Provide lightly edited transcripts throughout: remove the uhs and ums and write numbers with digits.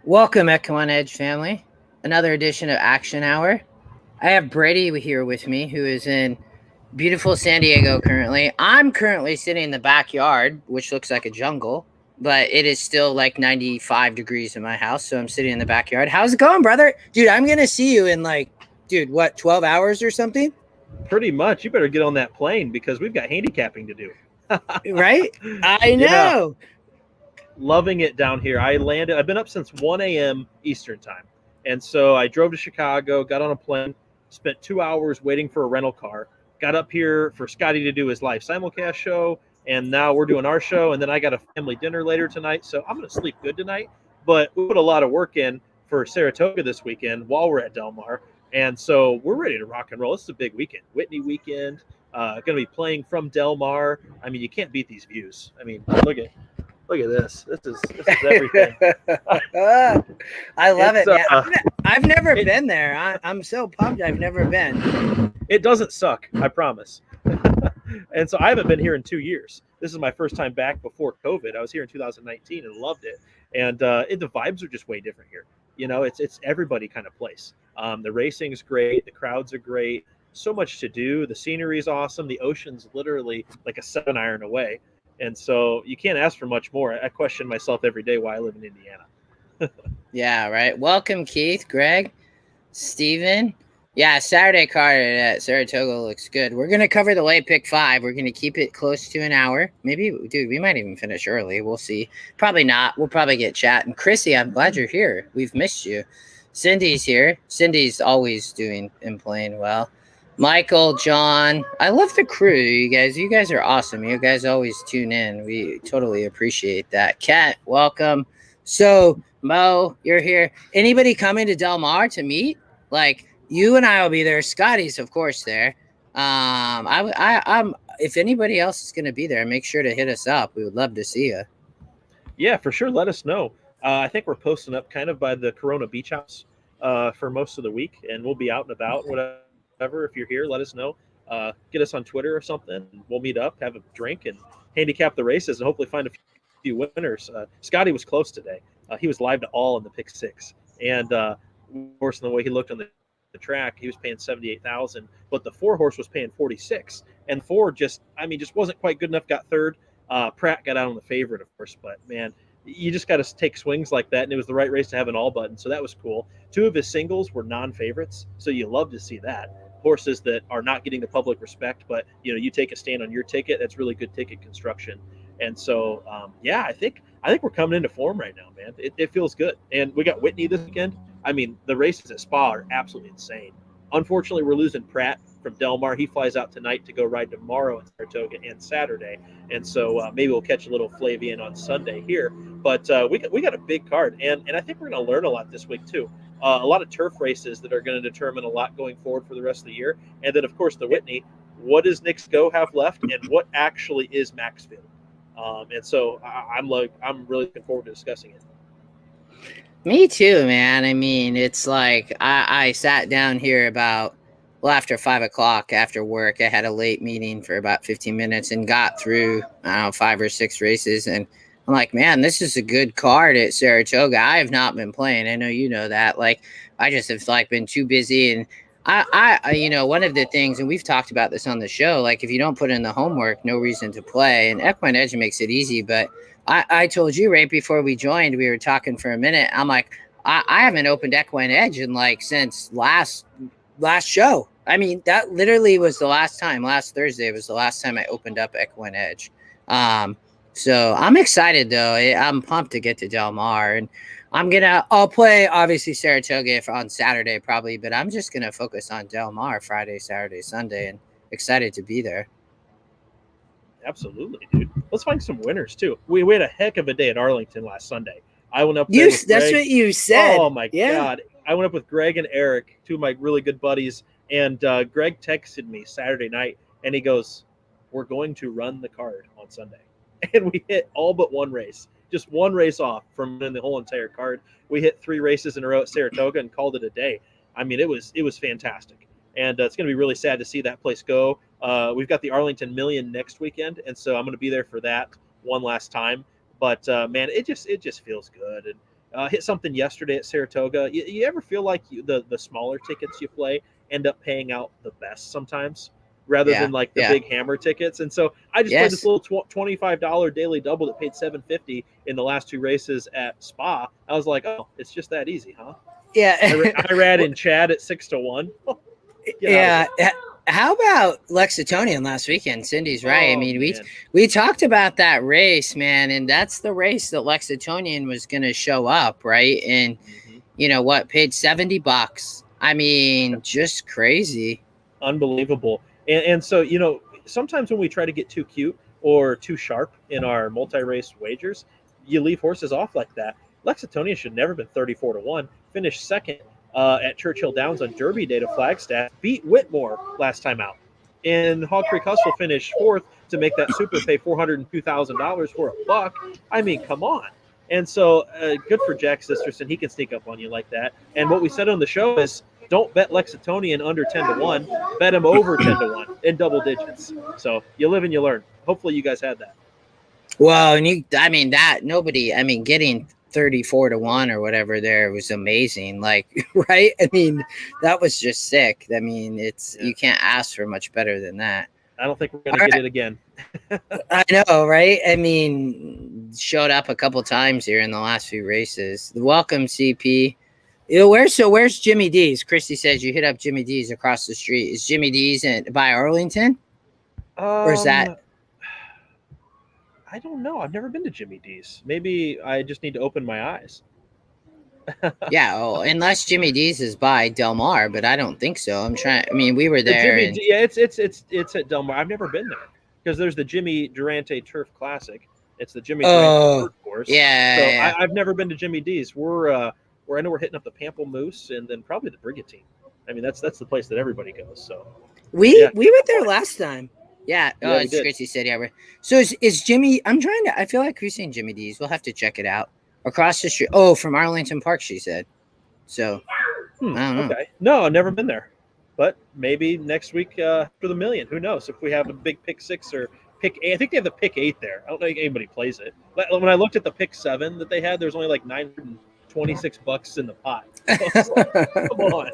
Welcome, EquinEdge family. Another edition of Action Hour. I have Brady here with me, who is in beautiful San Diego currently. I'm currently sitting in the backyard, which looks like a jungle, but it is still like 95 degrees in my house, so I'm sitting in the backyard. How's it going, brother? Dude, I'm going to see you in dude, what, 12 hours or something? Pretty much. You better get on that plane because we've got handicapping to do. Right? I Yeah, know. loving it down here. I've been up since 1 a.m. Eastern time. And so I drove to Chicago, got on a plane, spent 2 hours waiting for a rental car, got up here for Scotty to do his live simulcast show. And now we're doing our show. And then I got a family dinner later tonight. So I'm going to sleep good tonight. But we put a lot of work in for Saratoga this weekend while we're at Del Mar. And so we're ready to rock and roll. It's a big weekend. Whitney weekend. Going to be playing from Del Mar. I mean, you can't beat these views. I mean, look at this. This is everything. I love It's it, man. I've never been there. I'm so pumped. I've never been. It doesn't suck, I promise. And so I haven't been here in 2 years. This is my first time back before COVID. I was here in 2019 and loved it. And the vibes are just way different here. You know, it's everybody kind of place. The racing's great. The crowds are great. So much to do. The scenery is awesome. The ocean's literally like a 7-iron away. And so you can't ask for much more. I question myself every day why I live in Indiana. Yeah, right. Welcome, Keith, Greg, Steven. Yeah, Saturday card at Saratoga looks good. We're going to cover the late pick 5. We're going to keep it close to an hour. Maybe, dude, we might even finish early. We'll see. Probably not. We'll probably get chat. And Chrissy, I'm glad you're here. We've missed you. Cindy's here. Cindy's always doing and playing well. Michael, John, I love the crew, you guys. You guys are awesome. You guys always tune in. We totally appreciate that. Kat, welcome. So, Mo, you're here. Anybody coming to Del Mar to meet? Like, you and I will be there. Scotty's, of course, there. I'm. If anybody else is going to be there, make sure to hit us up. We would love to see you. Yeah, for sure. Let us know. I think we're posting up kind of by the Corona Beach House for most of the week, and we'll be out and about, whatever. If you're here, let us know. Get us on Twitter or something. We'll meet up, have a drink, and handicap the races, and hopefully find a few winners. Scotty was close today. He was live to all in the pick 6. And worse than the way he looked on the track, he was paying 78,000, but the 4 horse was paying 46. And 4 just wasn't quite good enough. Got third. Pratt got out on the favorite, of course, but man, you just got to take swings like that, and it was the right race to have an all button, so that was cool. 2 of his singles were non-favorites, so you love to see that. Horses that are not getting the public respect, but you take a stand on your ticket. That's really good ticket construction. And so, yeah, I think we're coming into form right now, man. It feels good. And we got Whitney this weekend. I mean, the races at Spa are absolutely insane. Unfortunately, we're losing Pratt from Del Mar. He flies out tonight to go ride tomorrow at Saratoga and Saturday. And so maybe we'll catch a little Flavian on Sunday here. But we got a big card, and I think we're going to learn a lot this week too. A lot of turf races that are going to determine a lot going forward for the rest of the year. And then, of course, the Whitney. What does Nick's Go have left, and what actually is Maxfield? And so I'm really looking forward to discussing it. Me too, man. I mean, it's like I sat down here after 5 o'clock after work. I had a late meeting for about 15 minutes and got through, I don't know, 5 or 6 races. And I'm like, man, this is a good card at Saratoga. I have not been playing. I know you know that. Like, I just have been too busy. And I one of the things, and we've talked about this on the show, like if you don't put in the homework, no reason to play. And EquinEdge makes it easy, but I told you right before we joined, we were talking for a minute. I'm like, I haven't opened EquinEdge in since last show. I mean, that literally was the last time. Last Thursday was the last time I opened up EquinEdge. So I'm excited though. I'm pumped to get to Del Mar, and I'll play obviously Saratoga on Saturday probably, but I'm just gonna focus on Del Mar Friday, Saturday, Sunday, and excited to be there. Absolutely, dude. Let's find some winners too. We had a heck of a day at Arlington last Sunday. I went up there with That's Greg. what you said. Oh my God. I went up with Greg and Eric, 2 of my really good buddies, and Greg texted me Saturday night, and he goes, "We're going to run the card on Sunday," and we hit all but one race, just one race off from winning the whole entire card. We hit 3 races in a row at Saratoga and called it a day. I mean, it was fantastic, and it's going to be really sad to see that place go. We've got the Arlington Million next weekend, and so I'm going to be there for that one last time. But man, it just feels good, and Hit something yesterday at Saratoga. You ever feel like the smaller tickets you play end up paying out the best sometimes, rather Yeah, than like the yeah. big hammer tickets? And so I just played this Yes. little $25 daily double that paid $7.50 in the last 2 races at Spa. I was like, oh, it's just that easy, huh? Yeah. Irad and Chad at 6-1. Get out of Yeah. here. How about Lexingtonian last weekend? Cindy's right. I Oh mean, man. we talked about that race, man, and that's the race that Lexingtonian was going to show up, right? And Mm-hmm. you know what? Paid $70. I mean, just crazy. Unbelievable. And so, sometimes when we try to get too cute or too sharp in our multi-race wagers, you leave horses off like that. Lexingtonia should never been 34-1. Finished second at Churchill Downs on Derby Day to Flagstaff. Beat Whitmore last time out. And Hog Creek Hustle finished fourth to make that super pay $402,000 for a buck. I mean, come on. And so, good for Jack Sisterson. He can sneak up on you like that. And what we said on the show is, don't bet Lexingtonian under 10-1. Bet him over 10-1 in double digits. So you live and you learn. Hopefully you guys had that. Well, and getting 34-1 or whatever there was amazing. Like, right? I mean, that was just sick. I mean, you can't ask for much better than that. I don't think we're going to get it again. I know, right? I mean, showed up a couple times here in the last few races. Welcome, CP. Where's Jimmy D's? Christy says you hit up Jimmy D's across the street. Is Jimmy D's by Arlington? Or is that? I don't know. I've never been to Jimmy D's. Maybe I just need to open my eyes. Yeah, unless Jimmy D's is by Del Mar, but I don't think so. We were there. It's at Del Mar. I've never been there because there's the Jimmy Durante Turf Classic. It's the Jimmy Durante Turf course. Yeah. So yeah. I've never been to Jimmy D's. I know we're hitting up the Pamplemousse and then probably the Brigantine. I mean, that's the place that everybody goes. So we were there last time. Yeah. Yeah, Christy said, yeah. So is Jimmy? I feel like we're saying Jimmy D's. We'll have to check it out. Across the street. Oh, from Arlington Park, she said. So I don't know. Okay. No, I've never been there. But maybe next week for the million. Who knows? If we have a big pick 6 or pick 8. I think they have the pick 8 there. I don't think anybody plays it. When I looked at the pick 7 that they had, there's only like $926 in the pot. So come on.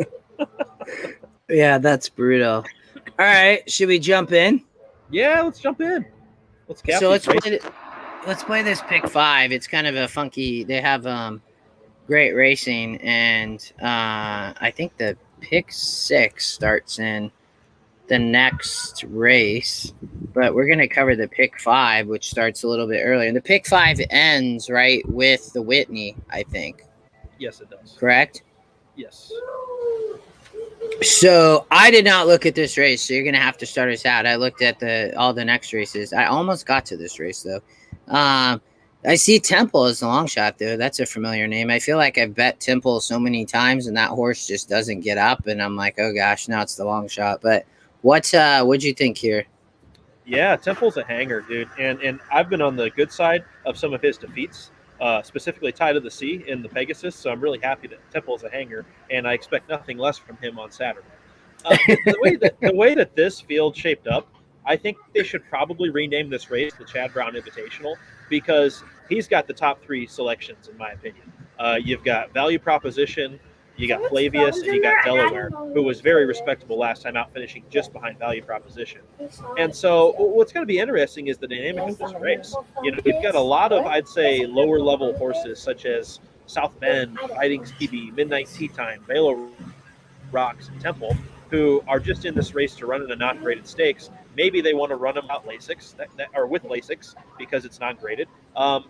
Yeah, that's brutal. All right, should we jump in? Yeah, let's jump in. Let's play this pick 5. It's kind of a funky. They have great racing, and I think the pick 6 starts in the next race, but we're going to cover the pick 5, which starts a little bit earlier. And the pick 5 ends right with the Whitney, I think. Yes, it does. Correct? Yes. So I did not look at this race, so you're going to have to start us out. I looked at all the next races. I almost got to this race, though. I see Temple as the long shot, though. That's a familiar name. I feel like I've bet Temple so many times, and that horse just doesn't get up, and I'm like, oh, gosh, now it's the long shot. But what'd you think here? Yeah, Temple's a hanger, dude. And I've been on the good side of some of his defeats, specifically Tide of the Sea in the Pegasus, so I'm really happy that Temple's a hanger, and I expect nothing less from him on Saturday. The way that this field shaped up, I think they should probably rename this race the Chad Brown Invitational because he's got the top 3 selections, in my opinion. You've got Value Proposition, you got Flavius, and you got Delaware, who was very respectable last time out, finishing just behind Value Proposition. And so what's going to be interesting is the dynamic of this race. You've got a lot of, I'd say, lower-level horses such as South Bend, Fighting Stevie, Midnight Tea Time, Baylor Rocks, and Temple, who are just in this race to run in a non-graded stakes. Maybe they want to run them out Lasix, or with Lasix, because it's non-graded.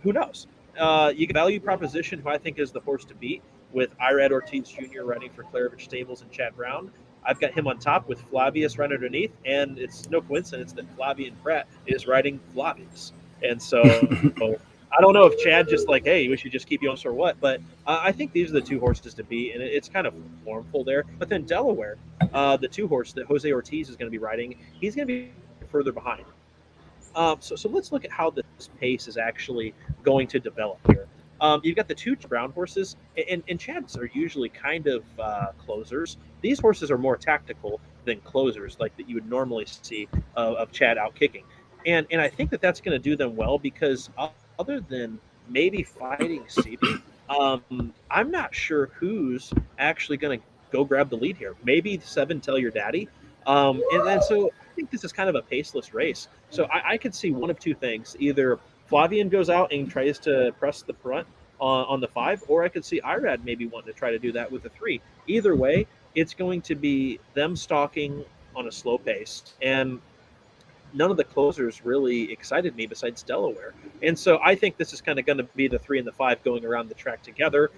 Who knows? You got Value Proposition, who I think is the horse to beat, with Irad Ortiz Jr. running for Clarovich Stables and Chad Brown. I've got him on top with Flavius right underneath, and it's no coincidence that Flavian Pratt is riding Flavius. And so I don't know if Chad just like, hey, we should just keep Yost or what, but I think these are the 2 horses to beat, and it's kind of formful there. But then Delaware, the 2 horse that Jose Ortiz is going to be riding, he's going to be further behind. So let's look at how this pace is actually going to develop here. You've got the 2 brown horses, and Chads are usually kind of closers. These horses are more tactical than closers, like that you would normally see of Chad out kicking. And I think that's going to do them well because other than maybe Fighting Stevie, I'm not sure who's actually going to go grab the lead here. Maybe 7 Tell Your Daddy. And so I think this is kind of a paceless race. So I could see one of two things. Either Flavian goes out and tries to press the front on the 5, or I could see Irad maybe wanting to try to do that with the 3. Either way, it's going to be them stalking on a slow pace. And none of the closers really excited me besides Delaware. And so I think this is kind of going to be the 3 and the 5 going around the track together.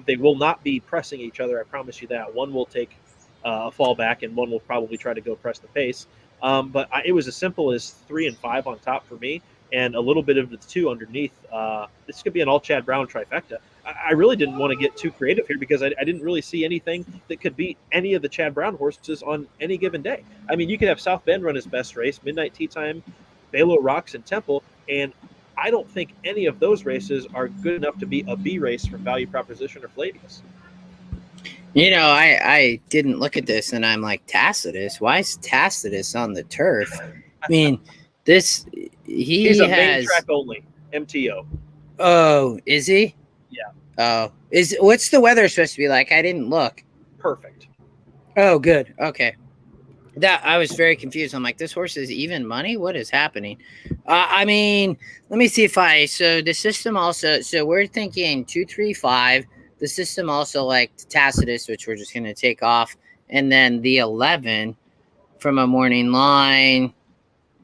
They will not be pressing each other. I promise you that. One will take a fall back, and one will probably try to go press the pace. It was as simple as 3 and 5 on top for me, and a little bit of the 2 underneath. This could be an all Chad Brown trifecta. I really didn't want to get too creative here because I didn't really see anything that could beat any of the Chad Brown horses on any given day. I mean, you could have South Bend run his best race, Midnight Tea Time, Balo Rocks, and Temple, and I don't think any of those races are good enough to be a B race from Value Proposition or Flavius. I didn't look at this, and I'm like, Tacitus? Why is Tacitus on the turf? I mean, he's a main track only, MTO. Oh, is he? Yeah. Oh, what's the weather supposed to be like? I didn't look. Perfect. Oh, good. Okay. That I was very confused. I'm like, this horse is even money? What is happening? I mean, let me see so the system also, so we're thinking 2, 3, 5. The system also liked Tacitus, which we're just going to take off. And then the 11 from a morning line.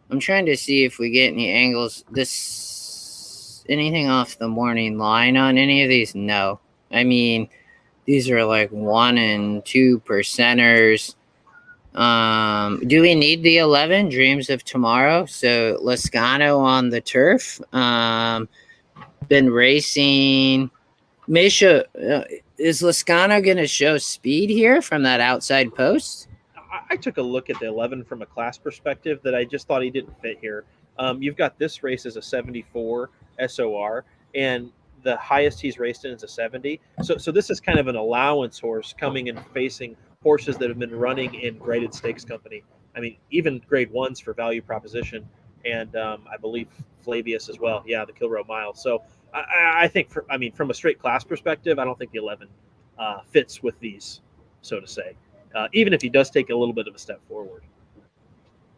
I'm trying to see if we get any angles. Anything off the morning line on any of these? No. I mean, these are like 1 and 2 percenters. Do we need the 11 Dreams of Tomorrow? So Lascano on the turf. Been racing. Misha, is Lascano going to show speed here from that outside post? I took a look at the 11 from a class perspective that I just thought he didn't fit here. You've got this race as a 74 SOR, and the highest he's raced in is a 70. So this is kind of an allowance horse coming and facing horses that have been running in graded stakes company. I mean, even grade 1s for Value Proposition, and I believe Flavius as well. Yeah, the Kilroe Mile. So I think, from a straight class perspective, I don't think the 11 fits with these, so to say. Even if he does take a little bit of a step forward.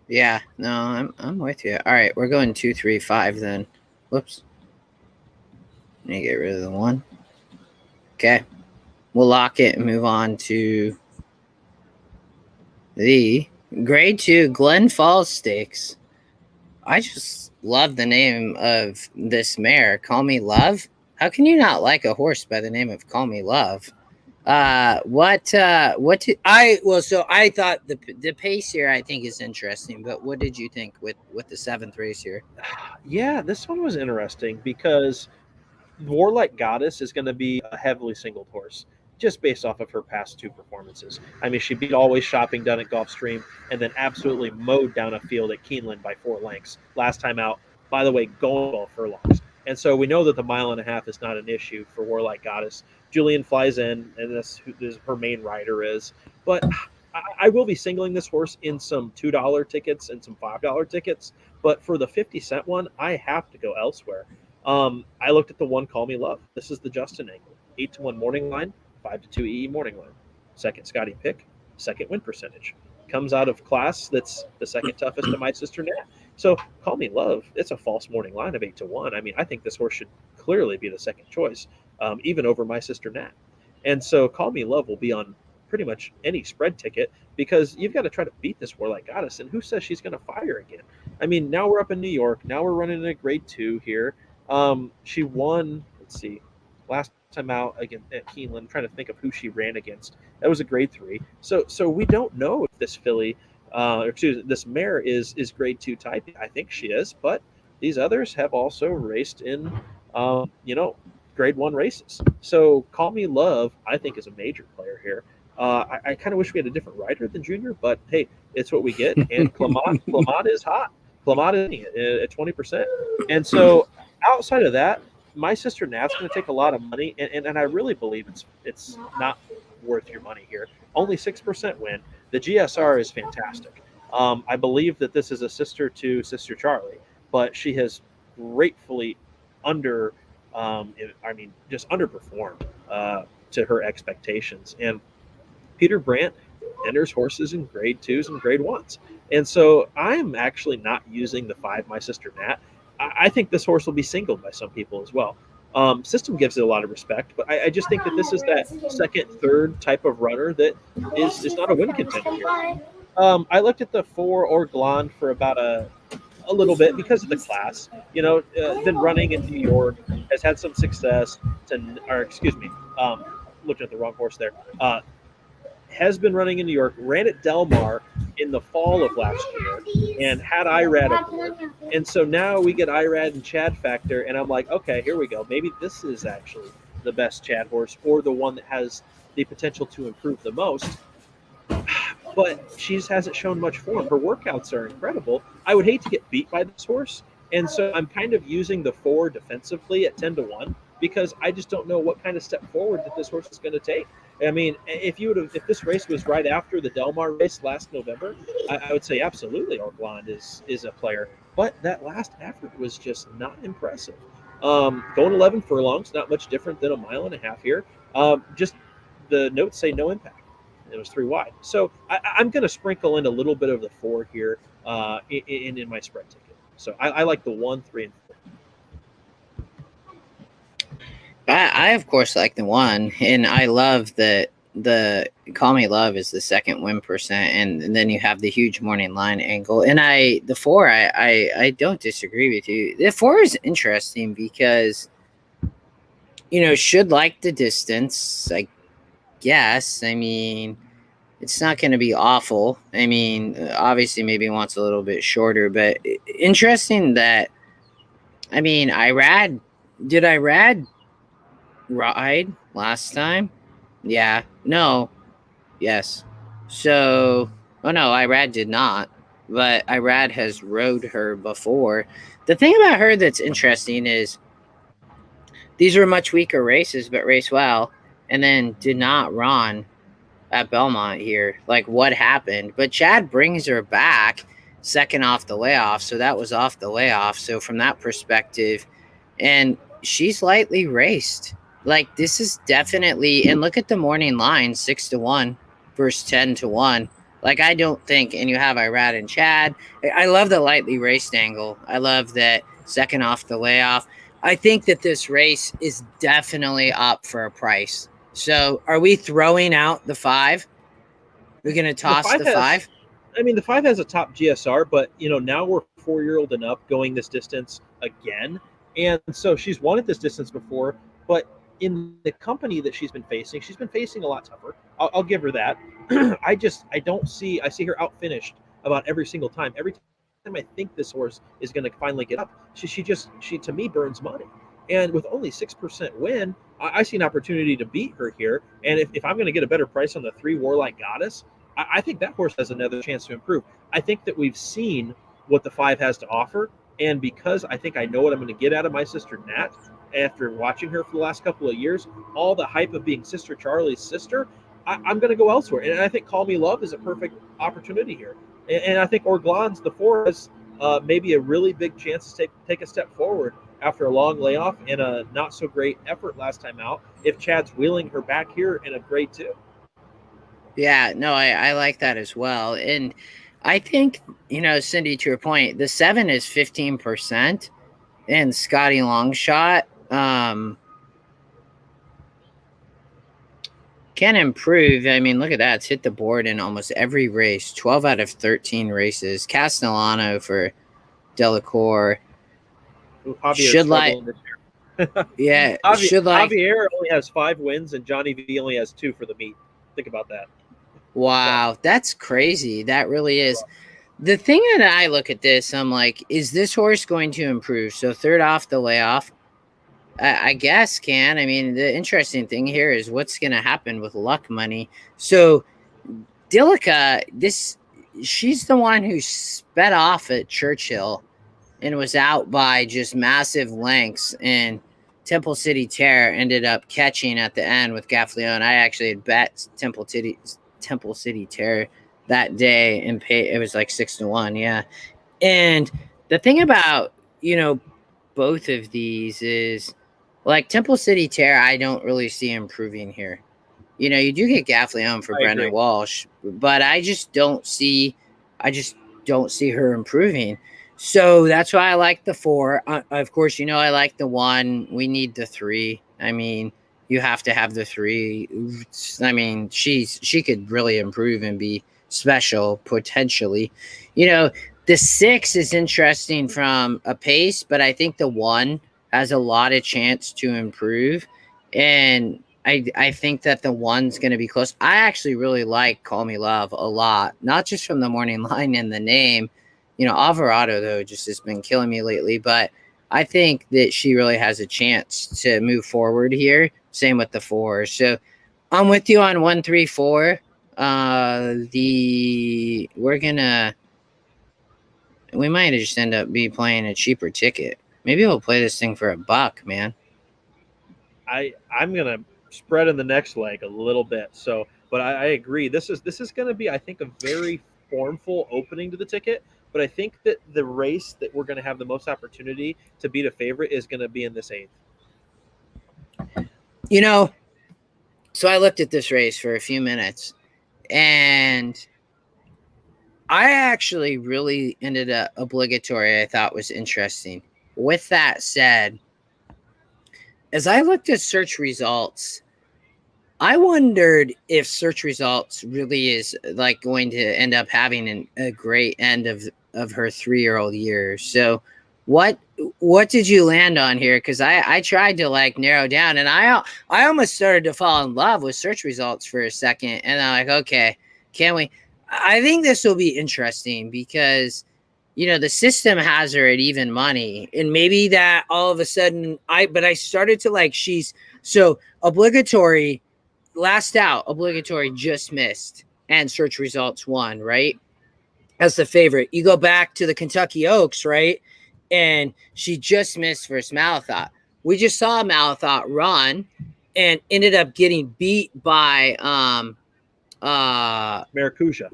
Yeah, no, I'm with you. All right, we're going 2, 3, 5 then. Whoops. Let me get rid of the 1. Okay. We'll lock it and move on to the grade 2 Glen Falls Stakes. I just love the name of this mare. Call Me Love. How can you not like a horse by the name of Call Me Love? So I thought the pace here I think is interesting, but what did you think with the 7th race here? Yeah, this one was interesting because Warlike Goddess is going to be a heavily singled horse just based off of her past 2 performances. I mean, she beat Always Shopping done at Gulfstream and then absolutely mowed down a field at Keeneland by 4 lengths. Last time out, by the way, going 12 furlongs. And so we know that the 1.5 miles is not an issue for Warlike Goddess. Julian flies in, and this her main rider is. But I will be singling this horse in some $2 tickets and some $5 tickets. But for the 50-cent one, I have to go elsewhere. I looked at the 1 Call Me Love. This is the Justin angle. 8-1 morning line, 5-2 EE morning line. Second Scotty pick, second win percentage. Comes out of class that's the second toughest to My Sister Nat. So Call Me Love, it's a false morning line of 8-1. I mean, I think this horse should clearly be the second choice, even over My Sister Nat. And so Call Me Love will be on pretty much any spread ticket because you've got to try to beat this Warlike Goddess. And who says she's going to fire again? I mean, now we're up in New York. Now we're running a grade 2 here. She won, let's see, last time out again at Keeneland. I'm trying to think of who she ran against. That was a grade 3. So we don't know if this this mare is grade 2 type. I think she is, but these others have also raced in, grade 1 races. So Call Me Love, I think, is a major player here. I kind of wish we had a different rider than Junior, but hey, it's what we get. And Clement is hot. Clement is at 20%. And so outside of that, My Sister Nat's going to take a lot of money, and I really believe it's not worth your money here. Only 6% win. The GSR is fantastic. I believe that this is a sister to Sister Charlie, but she has gratefully Just underperformed to her expectations. And Peter Brandt enters horses in grade twos and grade ones. And so I'm actually not using the 5, My Sister Nat. I think this horse will be singled by some people as well. System gives it a lot of respect, but I just think that this is that second, third type of runner that is not a win contender here. I looked at the 4 Orglan for about a little bit because of the class. Been running in New York, has had some success. Looking at the wrong horse there. Has been running in New York, ran at Del Mar in the fall of last year, and had IRAD aboard. And so now we get IRAD and Chad factor, and I'm like, okay, here we go. Maybe this is actually the best Chad horse, or the one that has the potential to improve the most. But she just hasn't shown much form. Her workouts are incredible. I would hate to get beat by this horse, and so I'm kind of using the 4 defensively at 10-1 because I just don't know what kind of step forward that this horse is going to take. I mean, if this race was right after the Del Mar race last November, I would say absolutely Orgland is a player. But that last effort was just not impressive. Going 11 furlongs, not much different than a 1.5 miles here. Just the notes say no impact. It was 3 wide. So I'm going to sprinkle in a little bit of the 4 here in my spread ticket. So I like the 1, 3, and 4. I of course like the 1, and I love that the Call Me Love is the second win percent, and then you have the huge morning line angle. And the 4, I don't disagree with you. The 4 is interesting because should like the distance, I guess. I mean, it's not going to be awful. I mean, obviously maybe wants a little bit shorter, but interesting that, I mean, did IRAD ride last time? Yeah. No. Yes. So, no, IRAD did not, but IRAD has rode her before. The thing about her that's interesting is these were much weaker races, but race well, and then did not run at Belmont here. Like, what happened? But Chad brings her back second off the layoff, so that was off the layoff. So from that perspective, and she's lightly raced. Like, this is definitely, and look at the morning line, 6-1 versus 10-1. Like, I don't think, and you have Irad and Chad. I love the lightly raced angle. I love that second off the layoff. I think that this race is definitely up for a price. So are we throwing out the 5? We're going to toss the 5? I mean, the 5 has a top GSR, but, now we're 4-year-old and up going this distance again. And so she's won at this distance before, but in the company that she's been facing a lot tougher. I'll give her that. I see her outfinished about every single time. Every time I think this horse is going to finally get up, she to me burns money. And with only 6% win, I see an opportunity to beat her here. And if I'm going to get a better price on the 3 Warlike Goddess, I think that horse has another chance to improve. I think that we've seen what the 5 has to offer. And because I think I know what I'm going to get out of My Sister Nat after watching her for the last couple of years, all the hype of being Sister Charlie's sister, I'm going to go elsewhere. And I think Call Me Love is a perfect opportunity here. And I think Orglan's the 4 has maybe a really big chance to take a step forward after a long layoff and a not so great effort last time out, if Chad's wheeling her back here in a grade 2. Yeah, no, I like that as well. And I think, Cindy, to your point, the 7 is 15%, and Scotty Longshot can improve. I mean, look at that. It's hit the board in almost every race, 12 out of 13 races. Castellano for Delacour. Should like, yeah, Javier only has 5 wins and Johnny V only has 2 for the meet. Think about that. Wow, that's crazy. That really is. The thing that I look at this, I'm like, is this horse going to improve? So 3rd off the layoff, I guess can. I mean, the interesting thing here is what's going to happen with luck money. So Dilica, she's the one who sped off at Churchill and was out by just massive lengths, and Temple City Terror ended up catching at the end with Gaffleon. I actually had bet Temple City Terror that day and it was like 6-1. Yeah. And the thing about, both of these is, like Temple City Terror, I don't really see improving here. You know, you do get Gaffley home for I Brendan agree. Walsh, but I just don't see her improving. So that's why I like the 4. Of course, you know I like the 1. We need the 3. I mean, you have to have the 3. I mean, she could really improve and be special potentially. You know, the 6 is interesting from a pace, but I think the 1 has a lot of chance to improve, and I think that the 1's going to be close. I actually really like Call Me Love a lot, not just from the morning line and the name. You know, Alvarado, though, just has been killing me lately, but I think that she really has a chance to move forward here. Same with the 4. So I'm with you on 1, 3, 4. We might just end up be playing a cheaper ticket. Maybe we'll play this thing for $1, man. I'm gonna spread in the next leg a little bit. So, but I agree. This is going to be, I think, a very formful opening to the ticket. But I think that the race that we're going to have the most opportunity to beat a favorite is going to be in this 8th. You know, so I looked at this race for a few minutes, and I actually really ended up obligatory. I thought was interesting. With that said, as I looked at search results, I wondered if search results really is like going to end up having a great end of her 3-year-old years. So what did you land on here? Because I tried to like narrow down, and I almost started to fall in love with search results for a second, and I'm like, okay, can we? I think this will be interesting because you know the system has her at even money, and maybe that all of a sudden I started to like she's so obligatory. Last out, obligatory just missed, and search results won, right? As the favorite. You go back to the Kentucky Oaks, right? And she just missed versus Malathot. We just saw Malathot run and ended up getting beat by Maracuja,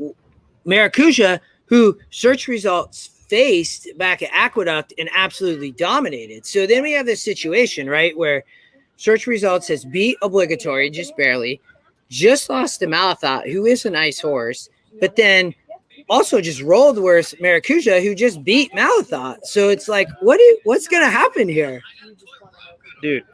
who search results faced back at Aqueduct and absolutely dominated. So then we have this situation, right, where search results has beat obligatory just barely, just lost to Malathot, who is a nice horse, but then also just rolled with Maracuja, who just beat Malathot. So it's like, what's going to happen here? Dude,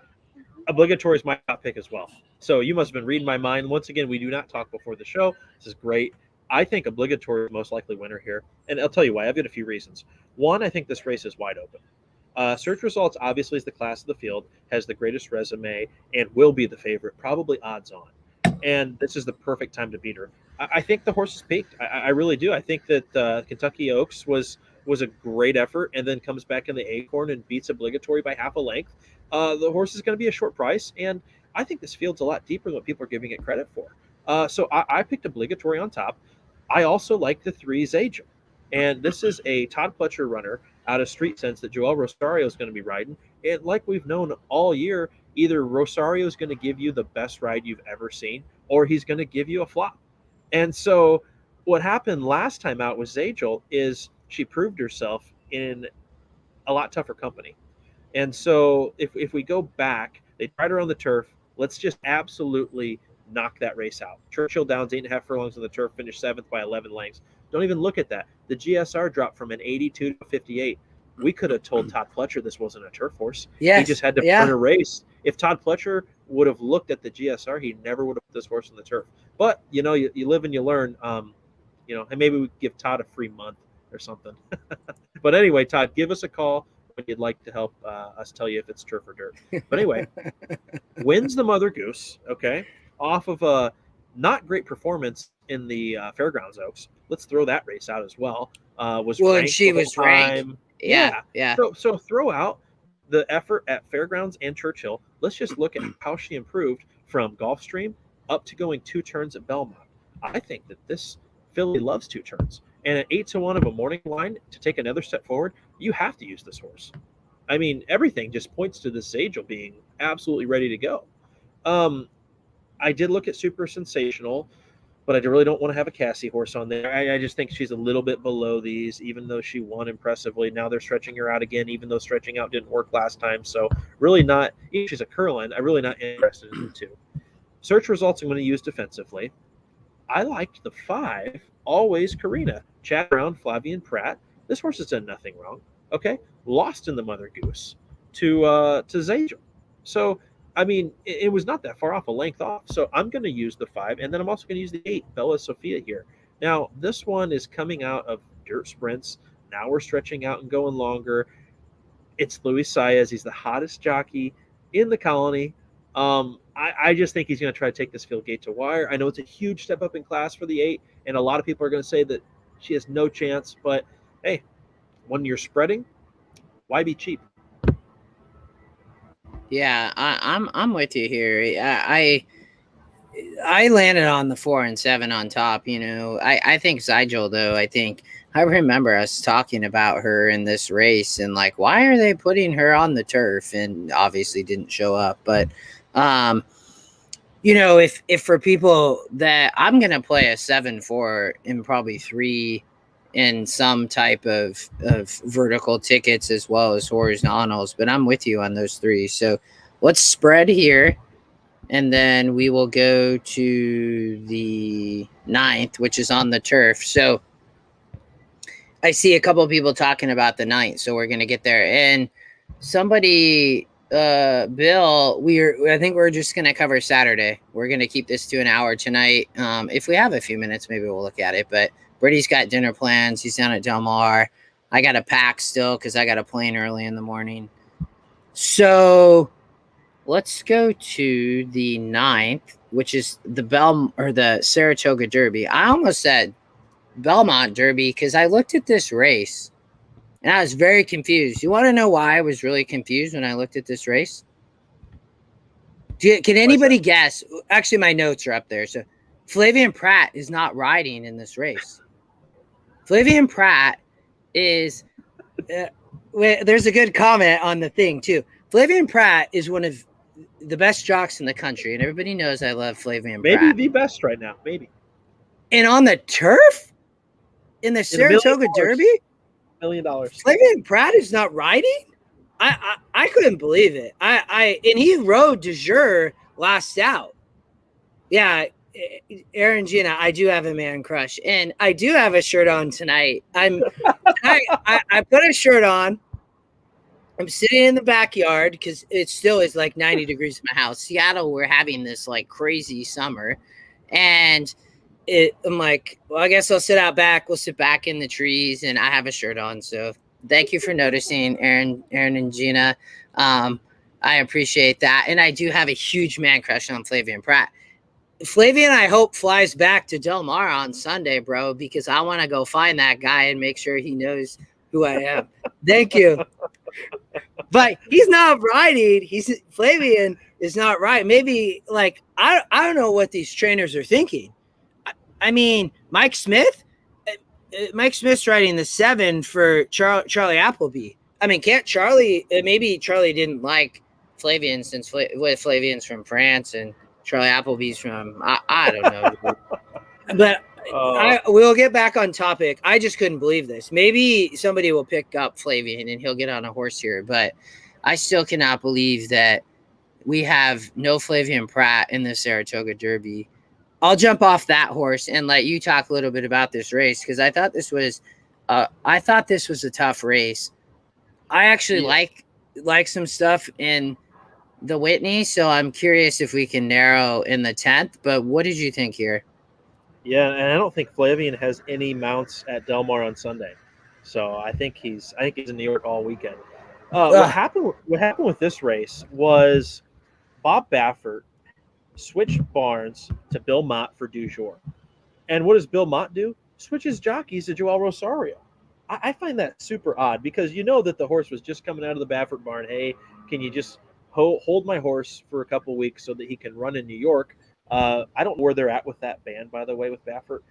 obligatory is my top pick as well. So you must have been reading my mind. Once again, we do not talk before the show. This is great. I think obligatory is most likely winner here. And I'll tell you why. I've got a few reasons. One, I think this race is wide open. Search results obviously is the class of the field, has the greatest resume, and will be the favorite, probably odds on. And this is the perfect time to beat her. I think the horse is peaked. I really do. I think that Kentucky Oaks was a great effort, and then comes back in the Acorn and beats obligatory by half a length. The horse is going to be a short price, and I think this field's a lot deeper than what people are giving it credit for. So I picked obligatory on top. I also like the 3 Zagel. And this is a Todd Pletcher runner out of Street Sense that Joel Rosario is going to be riding. And like we've known all year, either Rosario is going to give you the best ride you've ever seen, or he's going to give you a flop. And so what happened last time out with Zagel is she proved herself in a lot tougher company. And so if we go back, they tried her on the turf. Let's just absolutely knock that race out. Churchill Downs, 8.5 furlongs on the turf, finished 7th by 11 lengths. Don't even look at that. The GSR dropped from an 82 to 58. We could have told Todd Pletcher this wasn't a turf horse. Yes, he just had to burn a race. If Todd Pletcher would have looked at the GSR, he never would have put this horse on the turf. But, you know, you live and you learn. You know, and maybe we give Todd a free month or something. But anyway, Todd, give us a call when you'd like to help us tell you if it's turf or dirt. But anyway, wins the Mother Goose, okay, off of a not great performance in the Fairgrounds Oaks. Let's throw that race out as well. And she was ranked. Yeah. So throw out the effort at Fairgrounds and Churchill. Let's just look at how she improved from Gulfstream up to going 2 turns at Belmont. I think that this filly loves 2 turns. And at 8-1 of a morning line to take another step forward, you have to use this horse. I mean, everything just points to this Zagel being absolutely ready to go. I did look at Super Sensational. but I really don't want to have a Cassie horse on there. I just think she's a little bit below these, even though she won impressively. Now they're stretching her out again, even though stretching out didn't work last time. So really not, even if she's a Curlin, I'm really not interested in the 2. Search results I'm going to use defensively. I liked the 5, Always Karina. Chad Brown, Flavian Pratt. This horse has done nothing wrong. Okay, lost in the Mother Goose to Zagel. So I mean, it was not that far off, a length off. So I'm going to use the 5, and then I'm also going to use the 8, Bella Sophia here. Now, this one is coming out of dirt sprints. Now we're stretching out and going longer. It's Luis Saez. He's the hottest jockey in the colony. I just think he's going to try to take this field gate to wire. I know it's a huge step up in class for the 8, and a lot of people are going to say that she has no chance. But, hey, when you're spreading, why be cheap? Yeah, I'm with you here. I landed on the 4 and 7 on top. I think Zygel, though. I remember us talking about her in this race and like, why are they putting her on the turf? And obviously didn't show up. But if for people that I'm gonna play a 7-4 and probably 3 in some type of vertical tickets as well as horizontals, but I'm with you on those 3. So let's spread here, and then we will go to the 9th, which is on the turf. So I see a couple of people talking about the 9th, so we're going to get there. And somebody, Bill, I think we're just going to cover Saturday. We're going to keep this to an hour tonight. If we have a few minutes, maybe we'll look at it, but Brady's got dinner plans. He's down at Del Mar. I got to pack still because I got a plane early in the morning. So let's go to the 9th, which is the Saratoga Derby. I almost said Belmont Derby because I looked at this race and I was very confused. You want to know why I was really confused when I looked at this race? Can anybody guess? Actually, my notes are up there. So Flavian Pratt is not riding in this race. Flavian Pratt is there's a good comment on the thing too. Flavian Pratt is one of the best jocks in the country, and everybody knows I love Flavian Pratt. Maybe the best right now, maybe. And on the turf? In the Saratoga Derby? $1 million. Flavian Pratt is not riding? I couldn't believe it. And he rode de jure last out. Yeah, Aaron Gina, I do have a man crush, and I do have a shirt on tonight. I put a shirt on. I'm sitting in the backyard because it still is like 90 degrees in my house. Seattle, we're having this like crazy summer, and I'm like, well, I guess I'll sit out back. We'll sit back in the trees, and I have a shirt on. So thank you for noticing, Aaron and Gina. I appreciate that, and I do have a huge man crush on Flavian Pratt. Flavian, I hope, flies back to Del Mar on Sunday, bro, because I want to go find that guy and make sure he knows who I am. Thank you. But he's not riding. Flavian is not right. Maybe, like, I don't know what these trainers are thinking. I mean, Mike Smith's riding the 7 for Charlie Appleby. I mean, can't Charlie, maybe Charlie didn't like Flavian since Flavian's from France and Charlie Appleby's from, I don't know. But we'll get back on topic. I just couldn't believe this. Maybe somebody will pick up Flavian and he'll get on a horse here, but I still cannot believe that we have no Flavian Pratt in the Saratoga Derby. I'll jump off that horse and let you talk a little bit about this race because I thought this was a tough race. I actually like some stuff in the Whitney, so I'm curious if we can narrow in the 10th. But what did you think here? Yeah, and I don't think Flavian has any mounts at Del Mar on Sunday, so I think he's in New York all weekend. What happened with this race was Bob Baffert switched Barnes to Bill Mott for du jour. And what does Bill Mott do? Switches jockeys to Joel Rosario. I find that super odd because you know that the horse was just coming out of the Baffert barn. Hey, can you just hold my horse for a couple weeks so that he can run in New York? I don't know where they're at with that ban, by the way, with Baffert.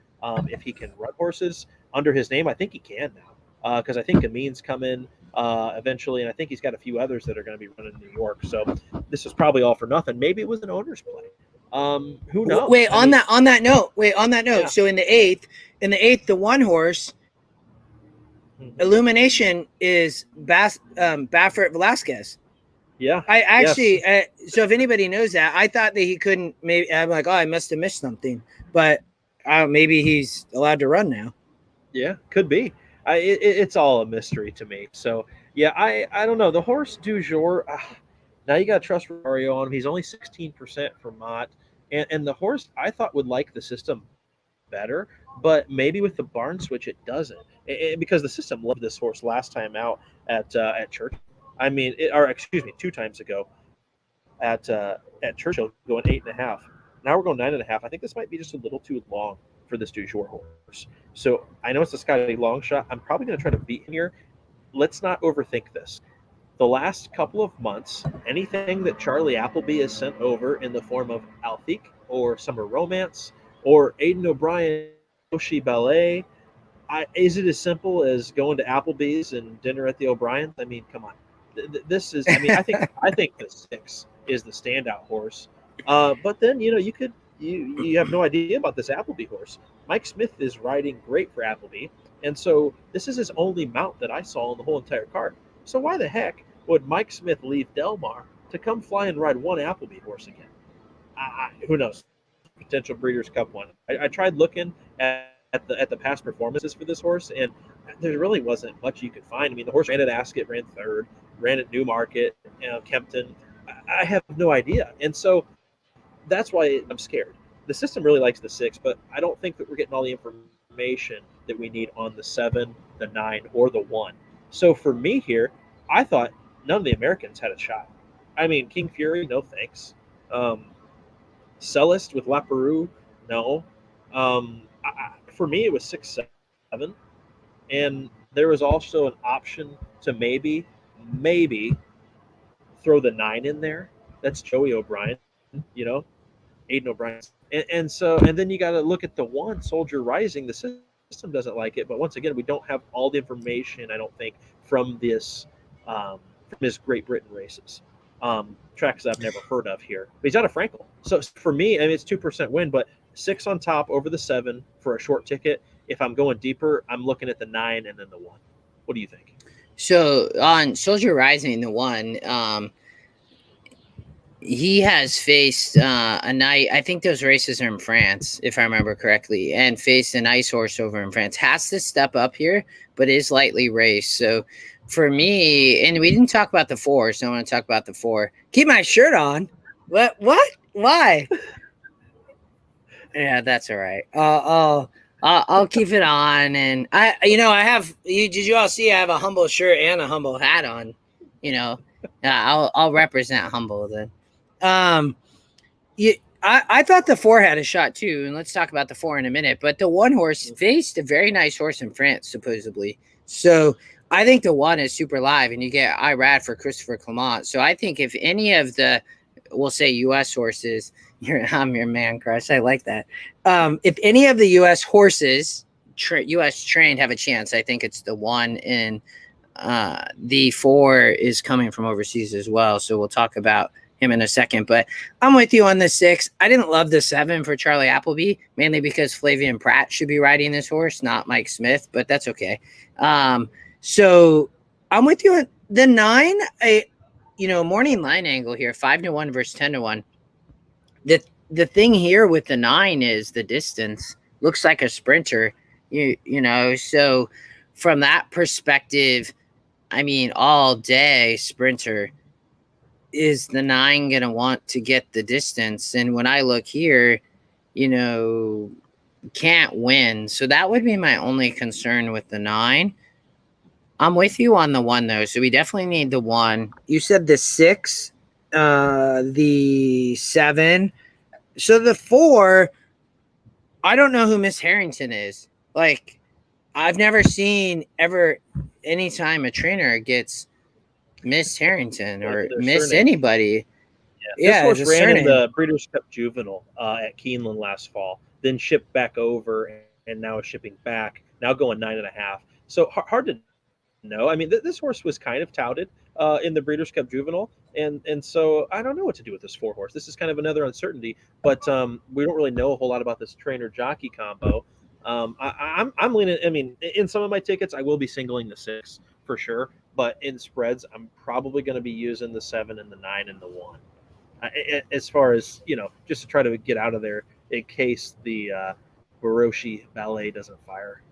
If he can run horses under his name, I think he can now because I think Amin's come in eventually, and I think he's got a few others that are going to be running in New York. So this is probably all for nothing. Maybe it was an owner's play. Who knows? Wait, I mean, on that note. yeah. So in the eighth, the one horse Mhm. Illumination is Baffert Velasquez. Yeah. I Yes. actually, so if anybody knows that, I thought that he couldn't. Maybe I'm like, oh, I must have missed something, but maybe he's allowed to run now. Yeah. Could be. It's all a mystery to me. So yeah, I don't know. The horse du jour. Now you got to trust Rosario on him. He's only 16% for Mott, and the horse I thought would like the system better, but maybe with the barn switch it doesn't, because the system loved this horse last time out at Churchill. I mean, or excuse me, 2 times ago at Churchill going 8.5. Now we're going 9.5. I think this might be just a little too long for this du jour horse. So I know it's a Scotty long shot. I'm probably going to try to beat him here. Let's not overthink this. The last couple of months, anything that Charlie Appleby has sent over in the form of Althik or Summer Romance or Aidan O'Brien, Yoshi Ballet, is it as simple as going to Applebee's and dinner at the O'Briens? I mean, come on. This is. I mean, I think the 6 is the standout horse. But then you have no idea about this Appleby horse. Mike Smith is riding great for Appleby, and so this is his only mount that I saw in the whole entire card. So why the heck would Mike Smith leave Delmar to come fly and ride one Appleby horse again? Who knows? Potential Breeders' Cup one. I tried looking at the past performances for this horse, and there really wasn't much you could find. I mean, the horse ran at Ascot, ran third, ran at Newmarket, Kempton. I have no idea, and so that's why I'm scared. The system really likes the 6, but I don't think that we're getting all the information that we need on the 7, the 9, or the 1. So for me here, I thought none of the Americans had a shot. I mean, King Fury, no thanks. Um, Cellist with Laperoux, no. For me, it was 6-7, and there was also an option to maybe throw the 9 in there. That's Joey O'Brien, Aiden O'Brien, and then you got to look at the 1 Soldier Rising. The system doesn't like it, but once again, we don't have all the information. I don't think from his Great Britain races. Tracks I've never heard of here. But he's out of Frankel. So for me, I mean, it's 2% win, but 6 on top over the 7 for a short ticket. If I'm going deeper, I'm looking at the 9 and then the 1. What do you think? So on Soldier Rising, the 1, he has faced a night. I think those races are in France, if I remember correctly, and faced a nice horse over in France. Has to step up here, but is lightly raced. So for me, and we didn't talk about the 4, so I want to talk about the 4. Keep my shirt on. What? Why? Yeah, that's all right. I'll keep it on, and I have. Did you all see? I have a humble shirt and a humble hat on. I'll represent humble then. I thought the 4 had a shot too, and let's talk about the 4 in a minute. But the 1 horse faced a very nice horse in France, supposedly. So I think the 1 is super live, and you get Irad for Christopher Clement. So I think if any of the, we'll say U.S. horses, I'm your man crush. I like that. If any of the U.S. horses, U.S. trained, have a chance, I think it's the 1 in. The 4 is coming from overseas as well, so we'll talk about him in a second. But I'm with you on the 6. I didn't love the 7 for Charlie Appleby, mainly because Flavian Pratt should be riding this horse, not Mike Smith, but that's okay. So I'm with you on the 9. Morning line angle here, 5-1 versus 10-1. The thing here with the 9 is the distance. Looks like a sprinter, so from that perspective, I mean, all day sprinter. Is the 9 going to want to get the distance? And when I look here, can't win. So that would be my only concern with the 9. I'm with you on the 1, though. So we definitely need the 1. You said the 6, the 7. So the 4, I don't know who Miss Harrington is. Like, I've never seen ever anytime a trainer gets Miss Harrington or Miss surname. Anybody. Yeah, this horse ran in the Breeders' Cup Juvenile at Keeneland last fall, then shipped back over, and now is shipping back, now going 9.5. So hard to know. I mean, this horse was kind of touted in the Breeders' Cup Juvenile, And so I don't know what to do with this 4 horse. This is kind of another uncertainty, but we don't really know a whole lot about this trainer jockey combo. I'm leaning. I mean, in some of my tickets, I will be singling the 6 for sure, but in spreads, I'm probably going to be using the 7 and the 9 and the 1. As far as just to try to get out of there in case the Baroshi Ballet doesn't fire.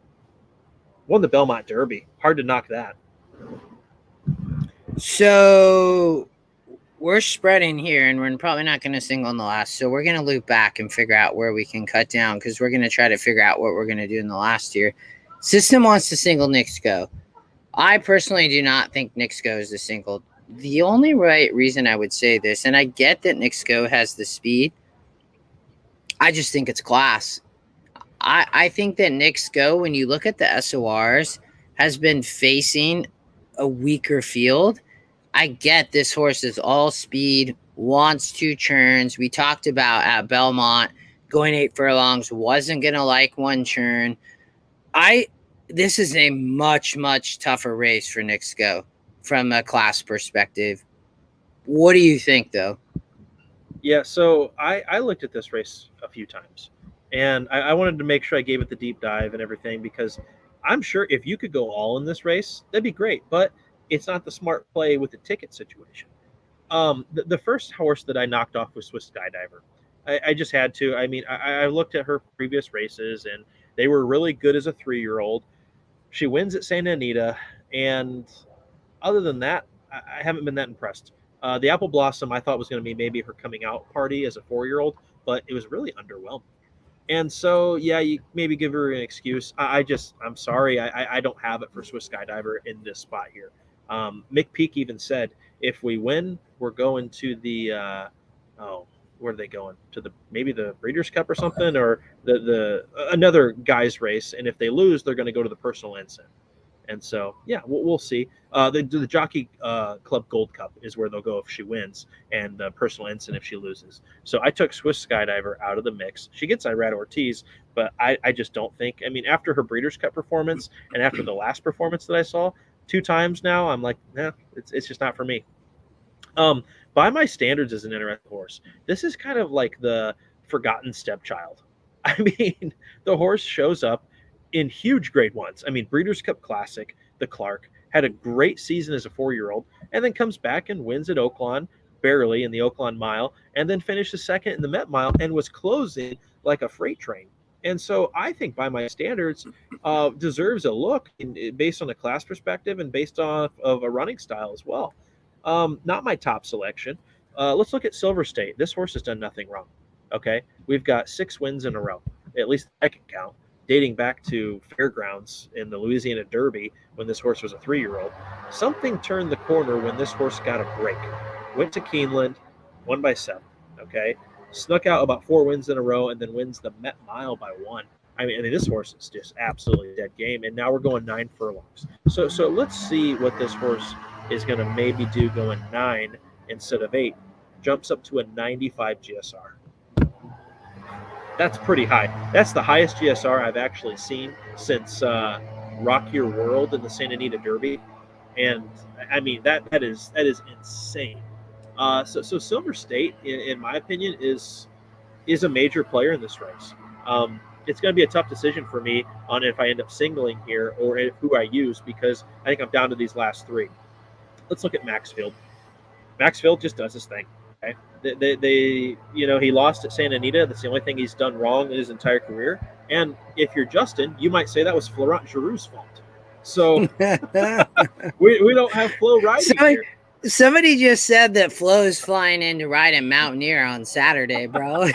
Won the Belmont Derby. Hard to knock that. So we're spreading here, and we're probably not going to single in the last. So we're going to loop back and figure out where we can cut down, because we're going to try to figure out what we're going to do in the last year. System wants to single Knicks Go. I personally do not think Knicks Go is the single. The only right reason I would say this, and I get that Knicks Go has the speed, I just think it's class. I think that Knicks Go, when you look at the SORs, has been facing a weaker field. I get this horse is all speed, wants 2 churns. We talked about at Belmont going 8 furlongs, wasn't going to like 1 churn. This is a much, much tougher race for Knicks Go from a class perspective. What do you think, though? Yeah, so I looked at this race a few times, and I wanted to make sure I gave it the deep dive and everything, because I'm sure if you could go all in this race, that'd be great, but it's not the smart play with the ticket situation. The first horse that I knocked off was Swiss Skydiver. I just had to. I mean, I looked at her previous races, and they were really good as a 3-year-old. She wins at Santa Anita, and other than that, I haven't been that impressed. The Apple Blossom I thought was going to be maybe her coming out party as a 4-year-old, but it was really underwhelming. And so, yeah, you maybe give her an excuse. I'm sorry, I don't have it for Swiss Skydiver in this spot here. Mick Peake even said, if we win, we're going to the where are they going, to maybe the Breeders' Cup or something, or the another guys race, and if they lose, they're going to go to the personal ensign. And so, yeah, we'll see. The Jockey Club Gold Cup is where they'll go if she wins, and the personal ensign if she loses. So I took Swiss Skydiver out of the mix. She gets Irad Ortiz, but I just don't think. I mean, after her Breeders' Cup performance and after the last performance that I saw 2 times now, I'm like, it's just not for me. By my standards, as an interesting horse, this is kind of like the forgotten stepchild. I mean, the horse shows up in huge grade 1s. I mean, Breeders' Cup Classic, the Clark, had a great season as a 4-year-old, and then comes back and wins at Oaklawn, barely in the Oaklawn Mile, and then finishes second in the Met Mile and was closing like a freight train. And so I think, by my standards, deserves a look based on a class perspective and based off of a running style as well. Not my top selection. Let's look at Silver State. This horse has done nothing wrong. Okay, we've got 6 wins in a row, at least I can count, dating back to Fairgrounds in the Louisiana Derby when this horse was a 3-year-old. Something turned the corner when this horse got a break. Went to Keeneland, won by 7. Okay, snuck out about 4 wins in a row, and then wins the Met Mile by 1. I mean, this horse is just absolutely dead game, and now we're going 9 furlongs. So let's see what this horse is going to maybe do going 9 instead of 8. Jumps up to a 95 GSR. That's pretty high. That's the highest GSR I've actually seen since Rock Your World in the Santa Anita Derby, and I mean that is insane. So Silver State, in my opinion, is a major player in this race. It's going to be a tough decision for me on if I end up singling here or who I use, because I think I'm down to these last 3. Let's look at Maxfield. Maxfield just does his thing. Okay? They he lost at Santa Anita. That's the only thing he's done wrong in his entire career. And if you're Justin, you might say that was Florent Giroux's fault. So we don't have Flo riding here. Somebody just said that Flo's flying in to ride in Mountaineer on Saturday, bro.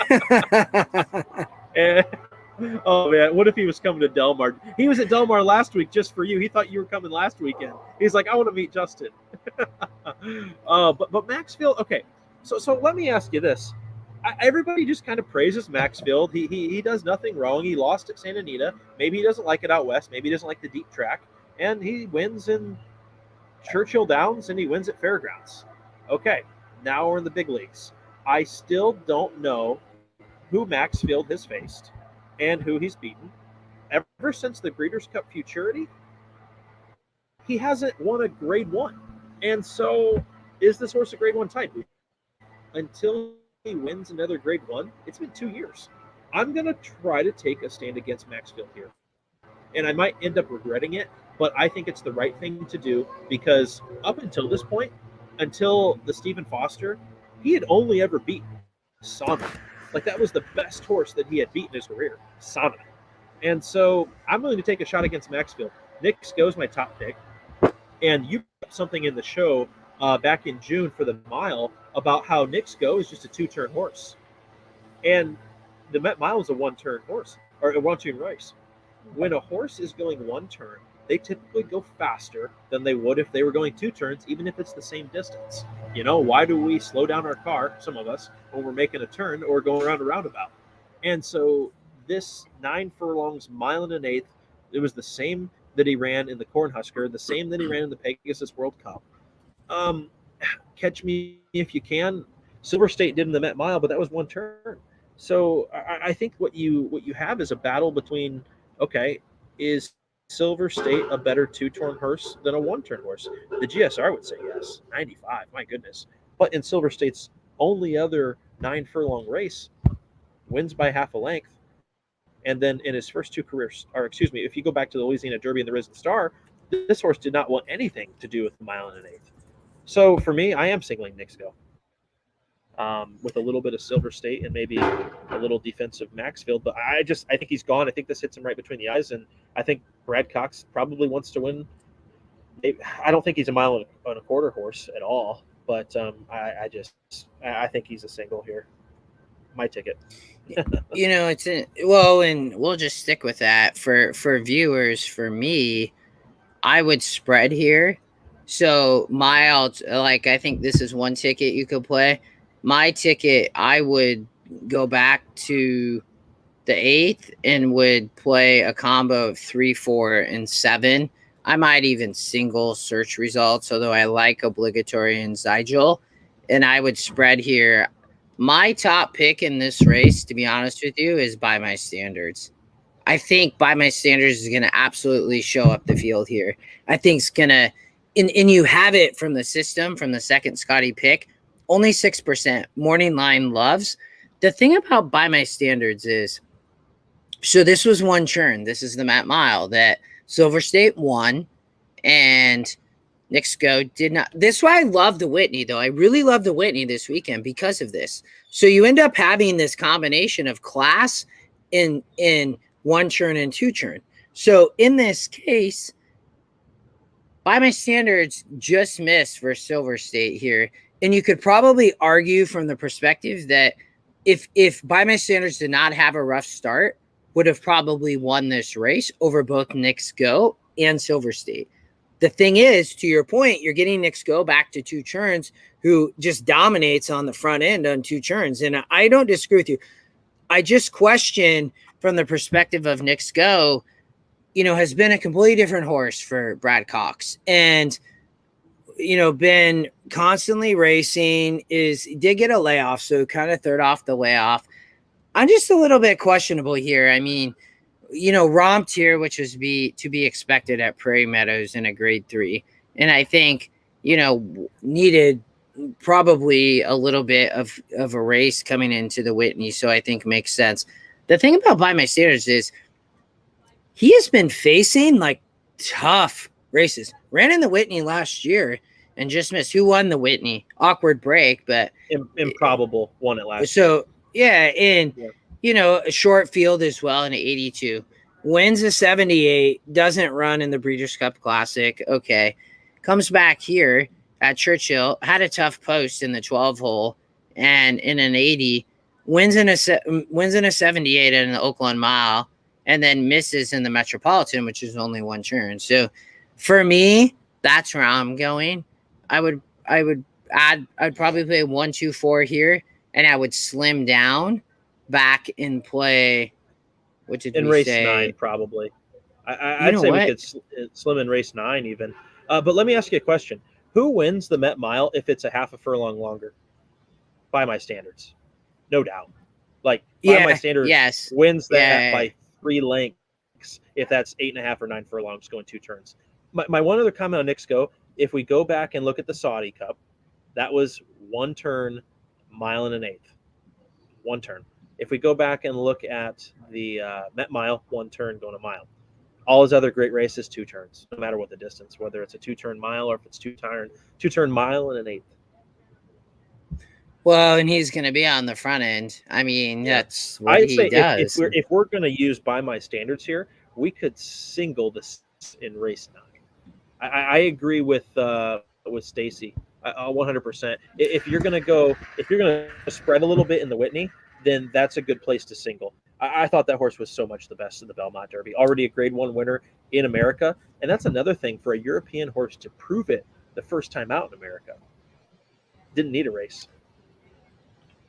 Oh man, what if he was coming to Del Mar? He was at Del Mar last week just for you. He thought you were coming last weekend. He's like, I want to meet Justin. But Maxfield, okay. So let me ask you this. Everybody just kind of praises Maxfield. He does nothing wrong. He lost at Santa Anita. Maybe he doesn't like it out west. Maybe he doesn't like the deep track. And he wins in Churchill Downs and he wins at Fairgrounds. Okay, now we're in the big leagues. I still don't know who Maxfield has faced and who he's beaten. Ever since the Breeders' Cup Futurity, he hasn't won a grade 1. And so Is this horse a Grade 1 type? Until he wins another Grade 1, it's been 2 years. I'm going to try to take a stand against Maxfield here. And I might end up regretting it, but I think it's the right thing to do because up until this point, until the Stephen Foster, he had only ever beaten Sana. Like, that was the best horse that he had beaten in his career, Sana. And so I'm willing to take a shot against Maxfield. Nick Sko's my top pick. And you put something in the show back in June for the mile about how Nick Sko is just a 2-turn horse. And the Met Mile is a 1-turn horse, or a 1-turn race. When a horse is going 1 turn, they typically go faster than they would if they were going 2 turns, even if it's the same distance. You know, why do we slow down our car, some of us, when we're making a turn or going around a roundabout? And so this 9 furlongs, mile and an eighth, it was the same that he ran in the Cornhusker, the same that he ran in the Pegasus World Cup. Catch me if you can. Silver State did in the Met Mile, but that was 1 turn. So I think what you have is a battle between, okay, is Silver State a better 2-turn horse than a 1-turn horse? The GSR would say yes, 95, my goodness. But in Silver State's only other 9 furlong race, wins by half a length. And then in his first 2 careers, or excuse me, if you go back to the Louisiana Derby and the Risen Star, this horse did not want anything to do with the mile and an eighth. So for me, I am singling Nick Sko. With a little bit of Silver State and maybe a little defensive Maxfield. But I think he's gone. I think this hits him right between the eyes. And I think Brad Cox probably wants to win. I don't think he's a mile and a quarter horse at all. But I think he's a single here. My ticket. You know, and we'll just stick with that for viewers. For me, I would spread here. So I think this is one ticket you could play. My ticket, I would go back to the 8th and would play a combo of 3, 4, and 7. I might even single search results, although I like obligatory and Zygel. And I would spread here. My top pick in this race, to be honest with you, is By My Standards. I think By My Standards is going to absolutely show up the field here. I think it's going to, and you have it from the system, from the second Scotty pick, only 6%. Morning Line loves. The thing about By My Standards is, so this was 1 churn. This is the Met Mile that Silver State won, and Nick Sko did not. This is why I love the Whitney, though. I really love the Whitney this weekend because of this. So you end up having this combination of class in 1 churn and 2 churn. So in this case, By My Standards just missed for Silver State here. And you could probably argue from the perspective that if By My Standards did not have a rough start, would have probably won this race over both Nick Sko and Silver State. The thing is, to your point, you're getting Nick Sko back to 2 churns, who just dominates on the front end on 2 churns. And I don't disagree with you. I just question from the perspective of Nick Sko, has been a completely different horse for Brad Cox. And been constantly racing, did get a layoff, so kind of third off the layoff. I'm just a little bit questionable here. I mean, romped here, which was to be expected at Prairie Meadows in a Grade 3. And I think, needed probably a little bit of a race coming into the Whitney. So I think makes sense. The thing about By My Standards is he has been facing like tough races. Ran in the Whitney last year and just missed. Who won the Whitney? Awkward break, but Improbable won it last year. So yeah, and a short field as well in an 82. Wins a 78, doesn't run in the Breeders' Cup Classic. Okay. Comes back here at Churchill, had a tough post in the 12 hole, and in an 80, wins in a 78 in the Oakland Mile, and then misses in the Metropolitan, which is only 1 turn. So for me, that's where I'm going. I'd probably play 1, 2, 4 here, and I would slim down back and play. What did in we race say? 9, probably. I'd say we could slim in race 9 even. But let me ask you a question: who wins the Met Mile if it's a half a furlong longer? By My Standards, no doubt. By My Standards wins that by 3 lengths if that's 8.5 or 9 furlongs going 2 turns. My one other comment on Nick Sko: if we go back and look at the Saudi Cup, That was one turn, mile and an eighth. One turn. If we go back and look at the Met Mile, one turn going a mile. All his other great races, two turns, no matter what the distance, whether it's a two-turn mile or if it's two-turn mile and an eighth. Well, and he's going to be on the front end. I mean, that's what I'd he say does. if we're going to use by my standards here, we could single this in race 9. I agree with Stacy 100%. If you're going to spread a little bit in the Whitney, then that's a good place to single. I thought that horse was so much the best in the Belmont Derby. Already a Grade 1 winner in America, and that's another thing for a European horse to prove it the first time out in America. Didn't need a race.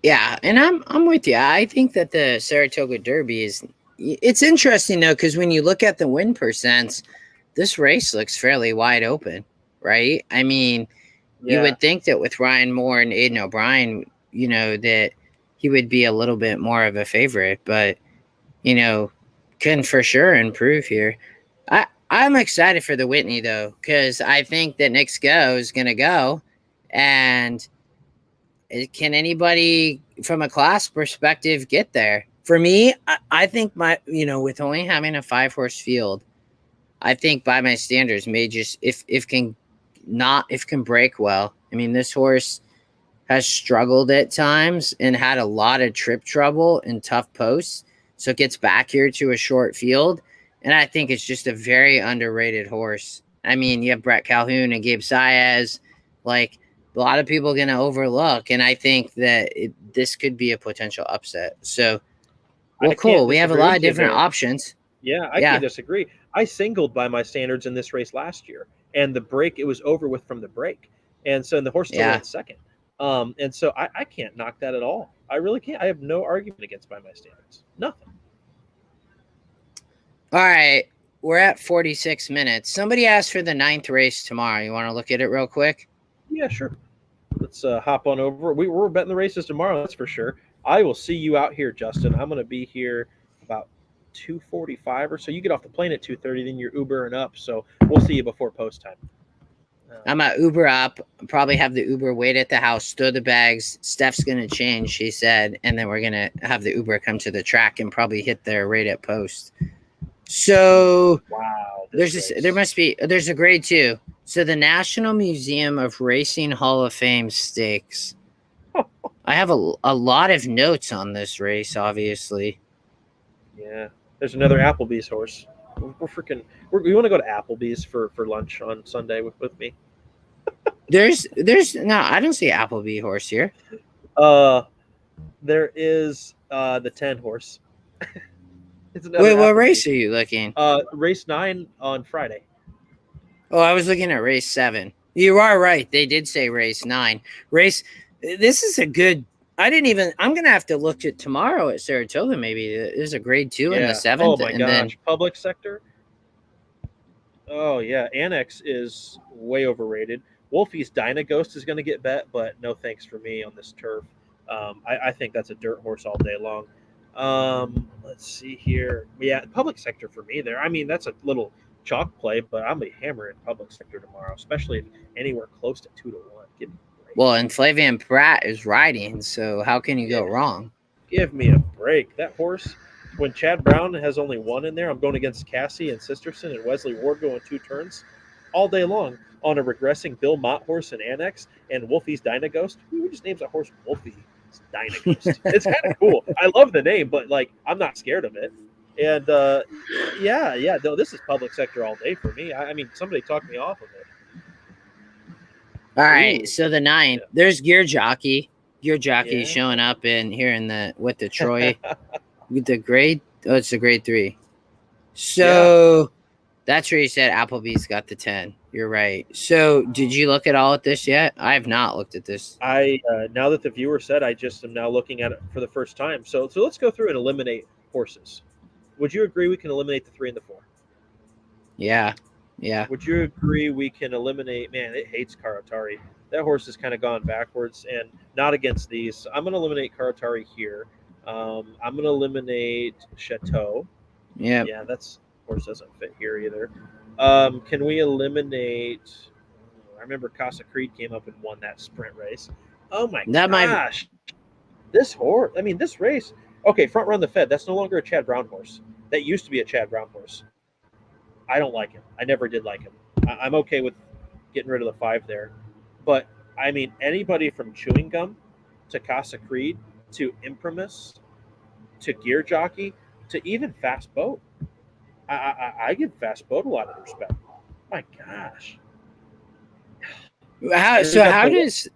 Yeah, and I'm with you. I think that the Saratoga Derby it's interesting though, because when you look at the win percents, this race looks fairly wide open, right? I mean, you would think that with Ryan Moore and Aiden O'Brien, that he would be a little bit more of a favorite, but can for sure improve here. I'm excited for the Whitney though, because I think that Nick Sko is going to go, and can anybody from a class perspective get there? For me, I think with only having a 5-horse field, I think by my standards may just if can break well. I mean, this horse has struggled at times and had a lot of trip trouble and tough posts, so it gets back here to a short field, and I think it's just a very underrated horse. I mean, you have Brett Calhoun and Gabe Saez, like a lot of people are going to overlook, and I think that this could be a potential upset. So, cool. We have a lot of different options. Yeah, I can't disagree. I singled by my standards in this race last year, and the break, it was over with from the break. And so the horse still went second. And so I can't knock that at all. I really can't. I have no argument against by my standards. Nothing. All right. We're at 46 minutes. Somebody asked for the 9th race tomorrow. You want to look at it real quick? Yeah, sure. Let's hop on over. We're betting the races tomorrow, that's for sure. I will see you out here, Justin. I'm going to be here about 2:45 or so. You get off the plane at 2:30, then you're Ubering up. So we'll see you before post time. I'm at Uber up. Probably have the Uber wait at the house, stow the bags. Steph's going to change, she said, and then we're going to have the Uber come to the track and probably hit there right at post. So wow, there's a grade 2. So the National Museum of Racing Hall of Fame Stakes. I have a lot of notes on this race, obviously. Yeah, there's another Applebee's horse. We want to go to Applebee's for lunch on Sunday with me. There's no, I don't see Applebee horse here. There is the 10 horse. Wait, what race are you looking? Race 9 on Friday. Oh, I was looking at race 7. You are right. They did say race 9. This is a good. I'm going to have to look at tomorrow at Saratoga. Maybe there's a grade 2 in the 7th. Oh my gosh. Then public sector. Oh yeah. Annex is way overrated. Wolfie's Dyna Ghost is going to get bet, but no thanks for me on this turf. I think that's a dirt horse all day long. Let's see here. Yeah, public sector for me there. I mean, that's a little chalk play, but I'm going to hammer in public sector tomorrow, especially if anywhere close to 2-1. Give me a break. Well, and Flavian Pratt is riding, so how can you go wrong? Give me a break. That horse, when Chad Brown has only 1 in there, I'm going against Cassie and Sisterson and Wesley Ward going 2 turns all day long on a regressing Bill Mott horse in Annex and Wolfie's Dyna Ghost. Who just names a horse Wolfie? Dyna Ghost. It's kind of cool. I love the name, but I'm not scared of it. And no, this is public sector all day for me. I mean, somebody talked me off of it. All right, so the 9th, there's Gear Jockey showing up with the Troy, with the grade. Oh, it's a grade 3. So that's where you said Applebee's got the 10. You're right. So did you look at all at this yet? I have not looked at this. Now that the viewer said, I just am now looking at it for the first time. So let's go through and eliminate horses. Would you agree we can eliminate the 3 and the 4? Yeah. Would you agree we can eliminate? Man, it hates Karatari. That horse has kind of gone backwards, and not against these. So I'm going to eliminate Karatari here. I'm going to eliminate Chateau. Yeah, that's horse doesn't fit here either. Can we eliminate? remember Casa Creed came up and won that sprint race. Oh my That might gosh. This horse, I mean, this race. Okay, Front Run the Fed. That's no longer a Chad Brown horse. That used to be a Chad Brown horse. I don't like him. I never did like him. I'm okay with getting rid of the 5 there. But, I mean, anybody from Chewing Gum to Casa Creed to Imprimis to Gear Jockey to even Fast Boat. I give Fast Boat a lot of respect. My gosh. how does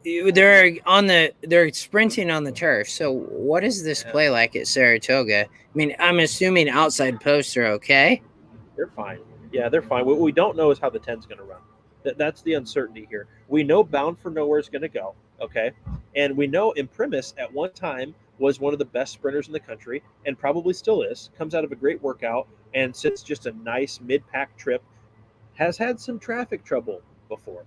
they're sprinting on the turf. So what does this play like at Saratoga? I mean, I'm assuming outside posts are okay. They're fine. Yeah, they're fine. What we don't know is how the 10's going to run. That's the uncertainty here. We know Bound for Nowhere is going to go, okay? And we know Imprimis at one time was one of the best sprinters in the country and probably still is. Comes out of a great workout and sits just a nice mid-pack trip. Has had some traffic trouble before.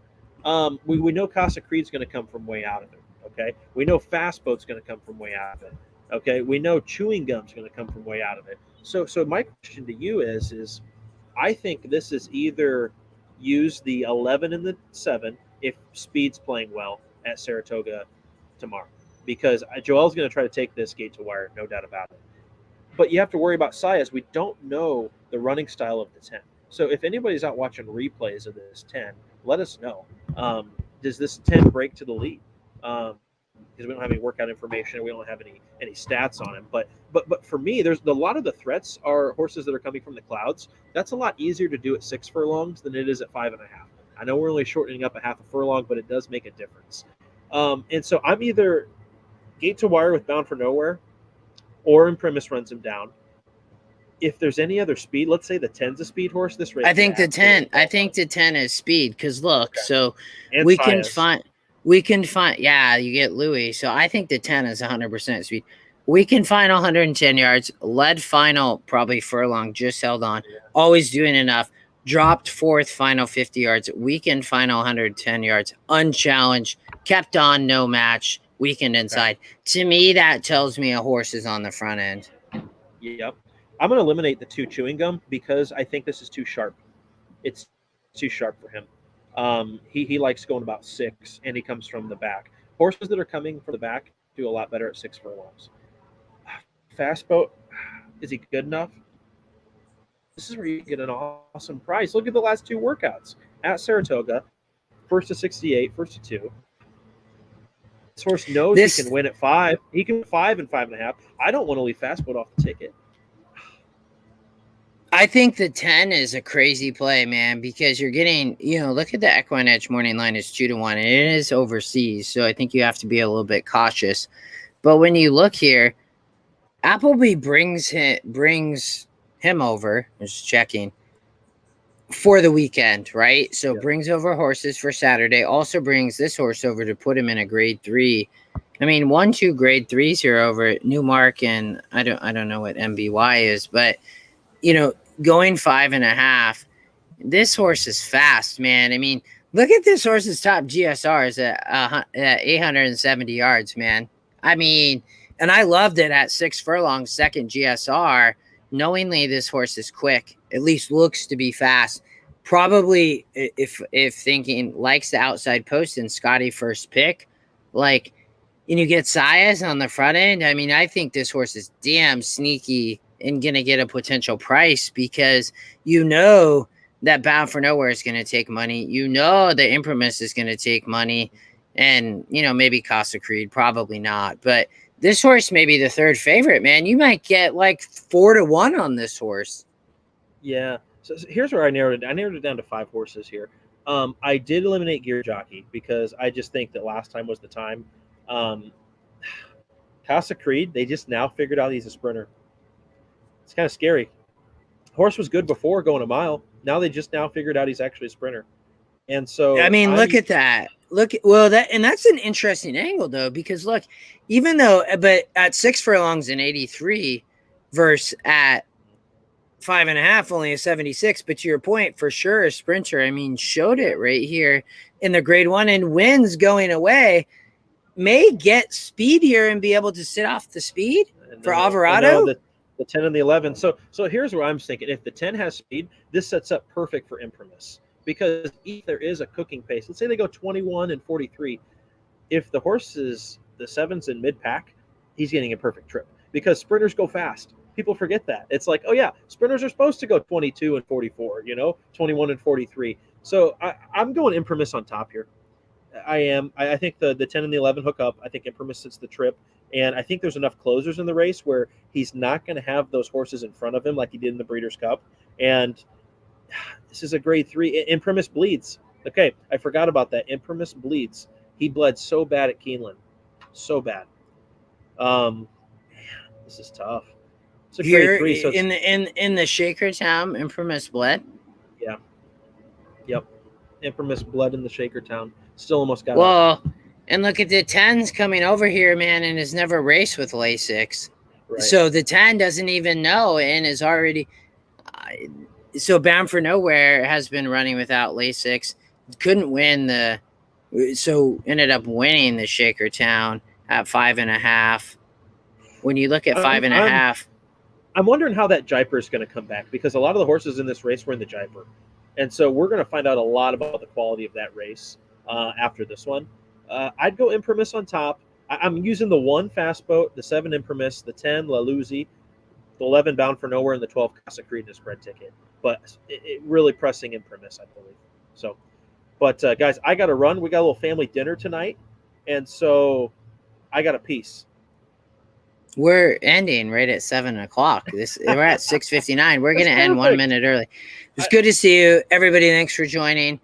We know Casa Creed's going to come from way out of it, okay? We know Fast Boat's going to come from way out of it, okay? We know Chewing Gum's going to come from way out of it. So my question to you is I think this is either use the 11 and the 7 if Speed's playing well at Saratoga tomorrow, because Joel's going to try to take this gate to wire, no doubt about it. But you have to worry about Sias. We don't know the running style of the 10. So if anybody's out watching replays of this 10, let us know. Does this 10 break to the lead? Because we don't have any workout information, we don't have any stats on him. But for me, there's a lot of the threats are horses that are coming from the clouds. That's a lot easier to do at 6 furlongs than it is at 5.5. I know we're only shortening up a half a furlong, but it does make a difference. And so I'm either gate to wire with Bound for Nowhere, or Imprimis runs him down. If there's any other speed, let's say the 10's a speed horse, this race. I think the 10 is speed, because look, okay. So and we Sias. can find, yeah, you get Louis. So I think the 10 is 100% speed. We can find 110 yards, led final, probably furlong, just held on, always doing enough, dropped 4th, final 50 yards. Weekend final 110 yards, unchallenged, kept on, no match, weekend inside. Okay. To me, that tells me a horse is on the front end. Yep. I'm going to eliminate the 2 Chewing Gum because I think this is too sharp. It's too sharp for him. He likes going about 6, and he comes from the back. Horses that are coming from the back do a lot better at 6 furlongs. Fast Boat, is he good enough? This is where you get an awesome price. Look at the last 2 workouts at Saratoga. First to 68, first to 2. This horse knows he can win at 5. He can 5 and 5.5. I don't want to leave Fast Boat off the ticket. I think the 10 is a crazy play, man, because you're getting, look at the EquinEdge morning line is 2-1, and it is overseas. So I think you have to be a little bit cautious. But when you look here, Appleby brings him over, just checking, for the weekend, right? So brings over horses for Saturday, also brings this horse over to put him in a grade 3. I mean, 1-2 grade 3s here over at Newmark, and I don't know what MBY is, but going 5.5, this horse is fast, man. I mean, look at this horse's top GSRs at 870 yards, man. I mean, and I loved it at 6 furlongs, second GSR, knowingly this horse is quick, at least looks to be fast. Probably, if thinking, likes the outside post and Scotty first pick, like, you get Sias on the front end. I mean, I think this horse is damn sneaky and going to get a potential price because that Bound for Nowhere is going to take money. The Imprimis is going to take money, and, maybe Casa Creed, probably not. But this horse may be the 3rd favorite, man. You might get like 4-1 on this horse. Yeah. So here's where I narrowed it. I narrowed it down to 5 horses here. I did eliminate Gear Jockey because I just think that last time was the time. Casa Creed, they just now figured out he's a sprinter. It's kind of scary. Horse was good before going a mile. Now they just now figured out he's actually a sprinter. And so look at that. That's an interesting angle though, because look, but at 6 furlongs in 83 versus at 5.5 only a 76. But to your point, for sure a sprinter. I mean, showed it right here in the grade 1 and wins going away. May get speed here and be able to sit off the speed for Alvarado. The 10 and the 11. So here's where I'm thinking. If the 10 has speed, this sets up perfect for Imprimis because if there is a cooking pace, let's say they go 21 and 43, if the horse is the 7's in mid pack, he's getting a perfect trip because sprinters go fast. People forget that. It's like, oh yeah, sprinters are supposed to go 22 and 44, 21 and 43. So I'm going Imprimis on top here. I am. I think the 10 and the 11 hook up. I think Imprimis sits the trip. And I think there's enough closers in the race where he's not going to have those horses in front of him like he did in the Breeders' Cup. And this is a grade 3. Imprimis bleeds. Okay, I forgot about that. Imprimis bleeds. He bled so bad at Keeneland. So bad. This is tough. It's a grade 3. So in the Shaker Town, Imprimis bled? Yeah. Yep. Imprimis bled in the Shaker Town. Still almost got up. And look at the 10's coming over here, man, and has never raced with Lasix. Right. So the 10 doesn't even know and is already so Bound for Nowhere has been running without Lasix. Couldn't win so ended up winning the Shaker Town at 5.5. When you look at 5.5, I'm wondering how that Jaipur is going to come back because a lot of the horses in this race were in the Jaipur. And so we're going to find out a lot about the quality of that race after this one. I'd go Imprimis on top. I'm using the 1 Fast Boat, the 7 Imprimis, the 10 La Luzi, the 11 Bound for Nowhere, and the 12 Casa Creed in the spread ticket. But it really pressing Imprimis, I believe. So, but guys, I got to run. We got a little family dinner tonight, and so I got a piece. We're ending right at 7 o'clock. We're at 6:59. We're going to end 1 minute early. It's good to see you, everybody. Thanks for joining.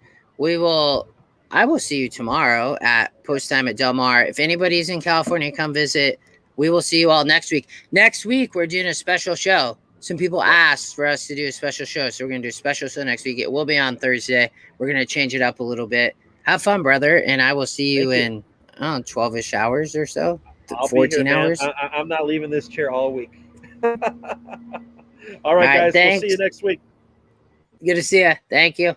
I will see you tomorrow at Post Time at Del Mar. If anybody's in California, come visit. We will see you all next week. Next week, we're doing a special show. Some people asked for us to do a special show, so we're going to do a special show next week. It will be on Thursday. We're going to change it up a little bit. Have fun, brother, and I will see you in 12-ish hours or so, 14 hours. I'm not leaving this chair all week. All right, guys, thanks. We'll see you next week. Good to see you. Thank you.